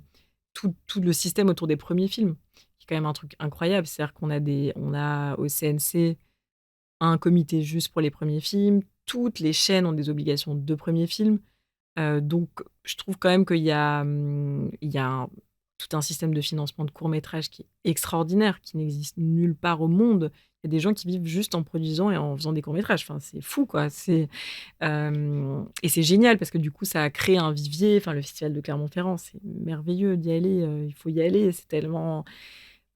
tout le système autour des premiers films, qui est quand même un truc incroyable. C'est-à-dire on a au CNC un comité juste pour les premiers films. Toutes les chaînes ont des obligations de premiers films. Donc, je trouve quand même qu'il y a, tout un système de financement de courts-métrages qui est extraordinaire, qui n'existe nulle part au monde. Il y a des gens qui vivent juste en produisant et en faisant des courts-métrages. Enfin, c'est fou, quoi. Et c'est génial parce que du coup, ça a créé un vivier. Enfin, le festival de Clermont-Ferrand, c'est merveilleux d'y aller. Il faut y aller. C'est tellement...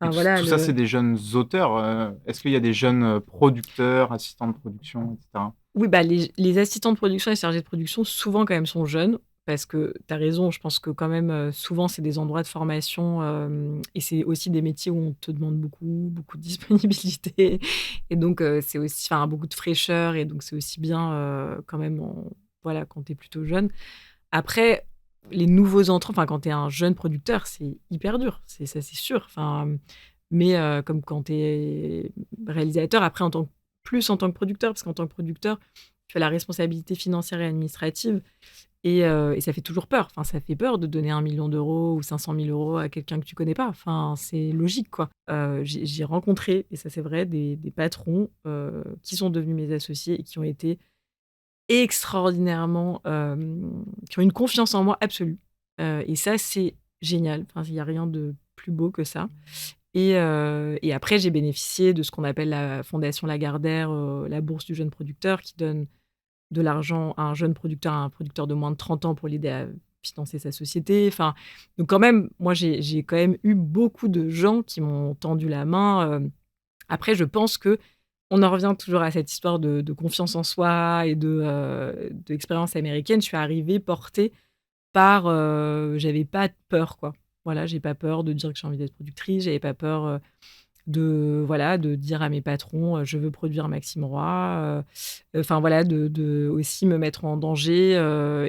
Enfin, voilà, Tout ça, c'est des jeunes auteurs. Est-ce qu'il y a des jeunes producteurs, assistants de production, etc. Oui, bah, les assistants de production et chargés de production, souvent, quand même, sont jeunes. Parce que tu as raison, je pense que quand même, souvent, c'est des endroits de formation et c'est aussi des métiers où on te demande beaucoup de disponibilité. Et donc, c'est aussi beaucoup de fraîcheur. Et donc, c'est aussi bien quand même voilà, quand tu es plutôt jeune. Après, les nouveaux entrants, quand tu es un jeune producteur, c'est hyper dur. Ça, c'est sûr. Mais comme quand tu es réalisateur, après, plus en tant que producteur, parce qu'en tant que producteur, tu as la responsabilité financière et administrative. Et ça fait toujours peur. Ça fait peur de donner 1 million d'euros ou 500 000 euros à quelqu'un que tu connais pas. C'est logique, quoi. J'ai rencontré, et ça c'est vrai, des patrons qui sont devenus mes associés et qui ont été extraordinairement... qui ont une confiance en moi absolue. Et ça, c'est génial. Il n'y a rien de plus beau que ça. Et après, j'ai bénéficié de ce qu'on appelle la Fondation Lagardère, la bourse du jeune producteur, qui donne de l'argent à un jeune producteur, à un producteur de moins de 30 ans pour l'aider à financer sa société. Donc quand même, moi, j'ai quand même eu beaucoup de gens qui m'ont tendu la main. Après, je pense que on en revient toujours à cette histoire de confiance en soi et d'expérience américaine. Je suis arrivée portée par... j'avais pas peur, quoi. Voilà, j'ai pas peur de dire que j'ai envie d'être productrice. J'avais pas peur... de dire à mes patrons je veux produire Maxime Roy, de aussi me mettre en danger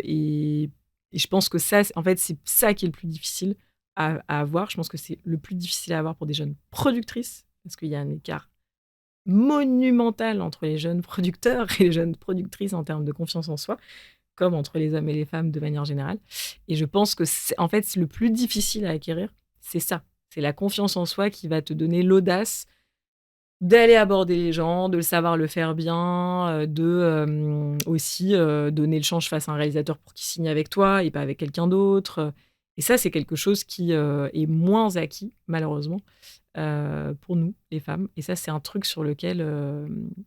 et je pense que ça en fait c'est ça qui est le plus difficile à avoir. Je pense que c'est le plus difficile à avoir pour des jeunes productrices parce qu'il y a un écart monumental entre les jeunes producteurs et les jeunes productrices en termes de confiance en soi, comme entre les hommes et les femmes de manière générale. Et je pense que en fait c'est le plus difficile à acquérir, c'est ça. C'est la confiance en soi qui va te donner l'audace d'aller aborder les gens, de savoir le faire bien, aussi donner le change face à un réalisateur pour qu'il signe avec toi et pas avec quelqu'un d'autre. Et ça, c'est quelque chose qui est moins acquis, malheureusement, pour nous, les femmes. Et ça, c'est un truc sur lequel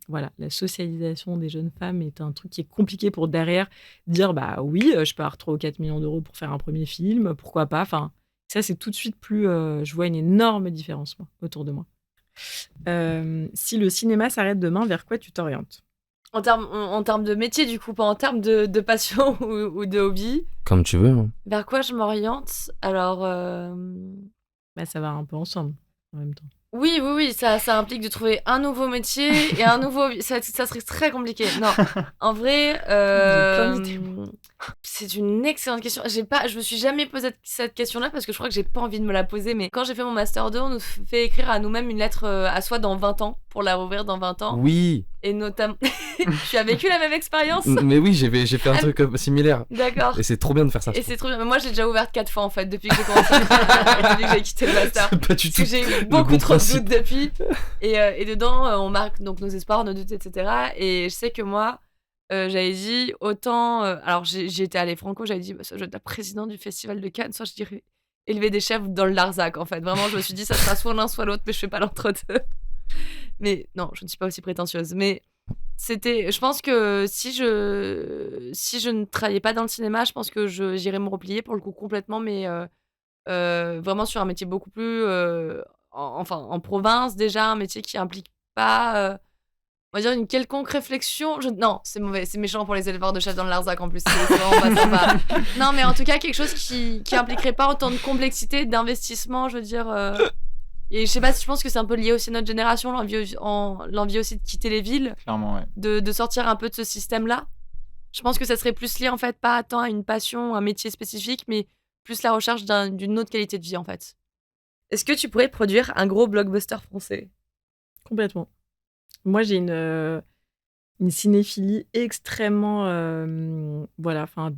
la socialisation des jeunes femmes est un truc qui est compliqué pour derrière dire bah oui, je peux avoir 3 ou 4 millions d'euros pour faire un premier film, pourquoi pas. Ça, c'est tout de suite plus... je vois une énorme différence, moi, autour de moi. Si le cinéma s'arrête demain, vers quoi tu t'orientes? En termes de métier, du coup, pas en termes de passion ou de hobby. Comme tu veux. Hein. Vers quoi je m'oriente? Alors... ça va un peu ensemble, en même temps. Oui, ça implique de trouver un nouveau métier et un nouveau hobby. Ça serait très compliqué. Non, en vrai... c'est une excellente question. Je me suis jamais posé cette question-là parce que je crois que j'ai pas envie de me la poser. Mais quand j'ai fait mon Master 2, on nous fait écrire à nous-mêmes une lettre à soi dans 20 ans pour la rouvrir dans 20 ans. Oui. Et notamment... Tu as vécu la même expérience? Mais oui, j'ai fait un truc similaire. D'accord. Et c'est trop bien de faire ça. Et c'est trop bien. Mais moi, j'ai déjà ouvert 4 fois en fait depuis que j'ai commencé. Depuis que j'ai quitté le Master. Pas du tout. Parce que j'ai eu beaucoup trop de doutes depuis. Et dedans, on marque donc nos espoirs, nos doutes, etc. Et je sais que moi... j'avais dit autant... alors, j'étais allée franco, j'avais dit soit je vais être la présidente du festival de Cannes, soit je dirais élever des chefs dans le Larzac, en fait. Vraiment, je me suis dit, ça sera soit l'un, soit l'autre, mais je fais pas l'entre-deux. Mais non, je ne suis pas aussi prétentieuse. Mais Je pense que si je ne travaillais pas dans le cinéma, je pense que j'irais me replier pour le coup complètement, mais vraiment sur un métier beaucoup plus, en province déjà, un métier qui implique pas, on va dire une quelconque réflexion. Non, c'est mauvais, c'est méchant pour les éleveurs de chèvres dans le Larzac en plus, c'est vraiment pas sympa. Non, mais en tout cas quelque chose qui impliquerait pas autant de complexité, d'investissement, je veux dire. Et je sais pas si je pense que c'est un peu lié aussi à notre génération, l'envie aussi de quitter les villes, Clairement, ouais. de sortir un peu de ce système-là. Je pense que ça serait plus lié en fait, pas tant à une passion, un métier spécifique, mais plus la recherche d'une autre qualité de vie en fait. Est-ce que tu pourrais produire un gros blockbuster français? Complètement. Moi, j'ai une cinéphilie extrêmement, voilà, enfin,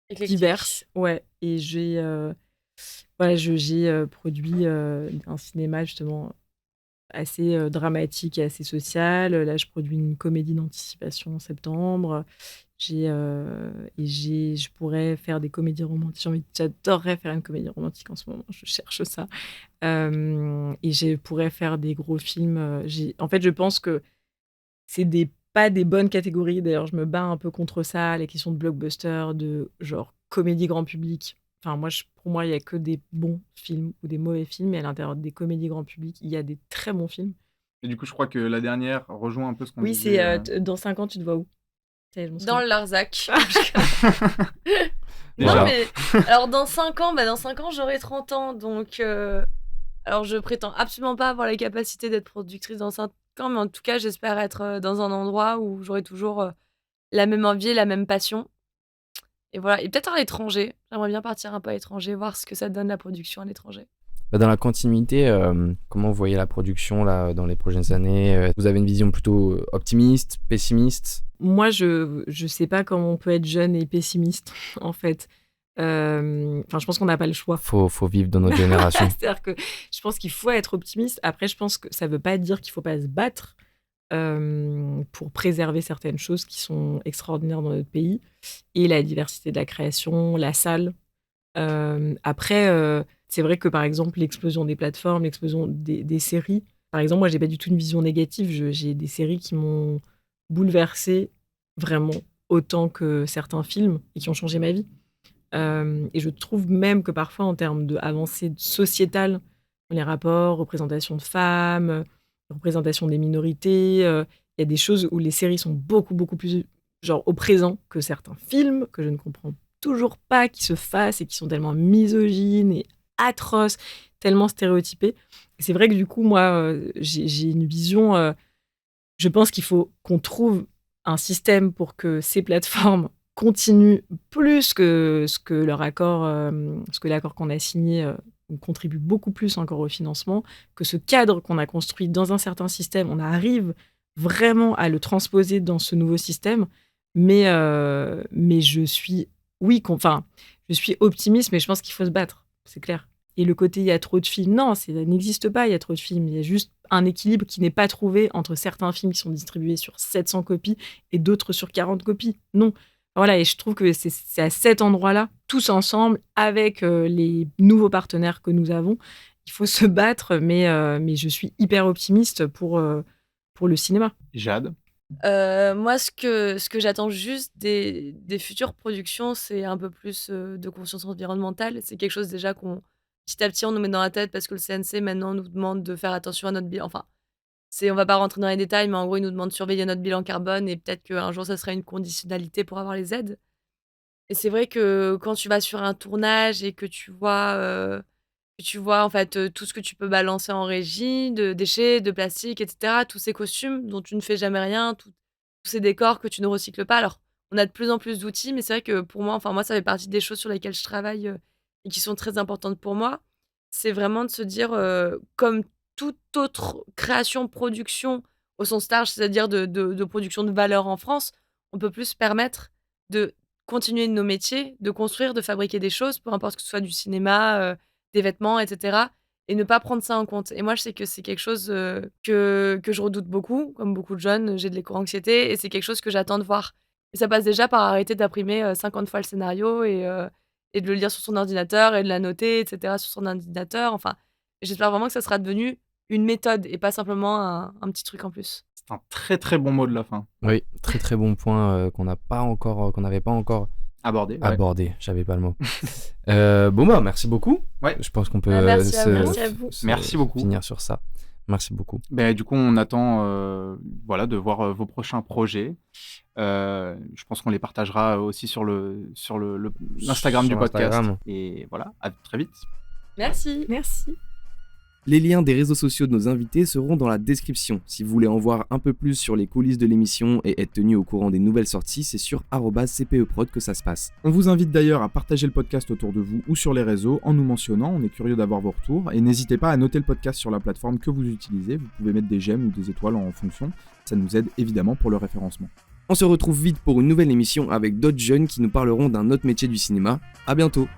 Éclectique. diverse. Ouais, et j'ai produit un cinéma justement assez dramatique et assez social. Là, je produis une comédie d'anticipation en septembre. Je pourrais faire des comédies romantiques. J'adorerais faire une comédie romantique en ce moment. Je cherche ça. Et je pourrais faire des gros films. En fait, je pense que c'est pas des bonnes catégories. D'ailleurs, je me bats un peu contre ça, les questions de blockbuster, de genre comédie grand public. Enfin, pour moi, il y a que des bons films ou des mauvais films. Et à l'intérieur des comédies grand public, il y a des très bons films. Et du coup, je crois que la dernière rejoint un peu ce qu'on Oui, disait. c'est dans 5 ans, tu te vois où? Ça y est, je m'en Dans souviens. le Larzac. Déjà. Non, mais alors dans 5 ans, j'aurai 30 ans. Donc, alors je prétends absolument pas avoir la capacité d'être productrice dans 5 ans, mais en tout cas, j'espère être dans un endroit où j'aurai toujours la même envie, la même passion. Et voilà. Et peut-être à l'étranger. J'aimerais bien partir un peu à l'étranger, voir ce que ça donne la production à l'étranger. Bah, dans la continuité, comment vous voyez la production là, dans les prochaines années? Vous avez une vision plutôt optimiste, pessimiste? Moi, je sais pas comment on peut être jeune et pessimiste, en fait. Enfin, je pense qu'on n'a pas le choix. Faut vivre dans notre génération. C'est-à-dire que je pense qu'il faut être optimiste. Après, je pense que ça veut pas dire qu'il faut pas se battre pour préserver certaines choses qui sont extraordinaires dans notre pays et la diversité de la création, la salle. Après, c'est vrai que par exemple, l'explosion des plateformes, l'explosion des séries. Par exemple, moi, j'ai pas du tout une vision négative. J'ai des séries qui m'ont bouleversée vraiment autant que certains films et qui ont changé ma vie. Et je trouve même que parfois, en termes d'avancée sociétale, dans les rapports, représentation de femmes, représentation des minorités, il y a des choses où les séries sont beaucoup, beaucoup plus genre au présent que certains films que je ne comprends toujours pas qui se fassent et qui sont tellement misogynes et atroces, tellement stéréotypés. Et c'est vrai que du coup, moi, j'ai une vision. Je pense qu'il faut qu'on trouve un système pour que ces plateformes continuent plus que ce que l'accord qu'on a signé contribue beaucoup plus encore au financement, que ce cadre qu'on a construit dans un certain système, on arrive vraiment à le transposer dans ce nouveau système. Mais je suis, je suis optimiste, mais je pense qu'il faut se battre, c'est clair. Et le côté, il y a trop de films, non, ça n'existe pas, il y a trop de films. Il y a juste un équilibre qui n'est pas trouvé entre certains films qui sont distribués sur 700 copies et d'autres sur 40 copies. Non. Voilà, et je trouve que c'est à cet endroit-là, tous ensemble, avec les nouveaux partenaires que nous avons, il faut se battre, mais je suis hyper optimiste pour le cinéma. Jade. Moi, ce que j'attends juste des futures productions, c'est un peu plus de conscience environnementale. C'est quelque chose déjà qu'on, petit à petit, on nous met dans la tête parce que le CNC maintenant nous demande de faire attention à notre bilan. Enfin, on va pas rentrer dans les détails, mais en gros, il nous demande de surveiller notre bilan carbone et peut-être qu'un jour, ça serait une conditionnalité pour avoir les aides. Et c'est vrai que quand tu vas sur un tournage et que tu vois en fait tout ce que tu peux balancer en régie, de déchets, de plastique, etc., tous ces costumes dont tu ne fais jamais rien, tous ces décors que tu ne recycles pas. Alors, on a de plus en plus d'outils, mais c'est vrai que pour moi, enfin moi, ça fait partie des choses sur lesquelles je travaille et qui sont très importantes pour moi. C'est vraiment de se dire, comme toute autre création, production au sens large, c'est-à-dire de production de valeur en France, on peut plus se permettre de continuer nos métiers, de construire, de fabriquer des choses, peu importe que ce soit du cinéma, des vêtements, et cetera, et ne pas prendre ça en compte. Et moi, je sais que c'est quelque chose que je redoute beaucoup, comme beaucoup de jeunes, j'ai de l'éco-anxiété, et c'est quelque chose que j'attends de voir. Et ça passe déjà par arrêter d'imprimer 50 fois le scénario et de le lire sur son ordinateur et de la noter, et cetera, sur son ordinateur. Enfin, j'espère vraiment que ça sera devenu une méthode et pas simplement un petit truc en plus. Un très très bon mot de la fin. Oui, très très bon point qu'on n'avait pas encore Abordé. Ouais. abordé. J'avais pas le mot. Bon bah merci beaucoup. Ouais. Je pense qu'on peut Merci à vous. Merci à vous. Merci beaucoup. finir sur ça. Merci beaucoup. Ben, du coup, on attend de voir vos prochains projets. Je pense qu'on les partagera aussi sur l'Instagram Sur du podcast. Instagram. Et voilà, à très vite. Merci. Merci. Les liens des réseaux sociaux de nos invités seront dans la description. Si vous voulez en voir un peu plus sur les coulisses de l'émission et être tenu au courant des nouvelles sorties, c'est sur @cpeprod que ça se passe. On vous invite d'ailleurs à partager le podcast autour de vous ou sur les réseaux en nous mentionnant, on est curieux d'avoir vos retours. Et n'hésitez pas à noter le podcast sur la plateforme que vous utilisez, vous pouvez mettre des j'aime ou des étoiles en fonction, ça nous aide évidemment pour le référencement. On se retrouve vite pour une nouvelle émission avec d'autres jeunes qui nous parleront d'un autre métier du cinéma. À bientôt.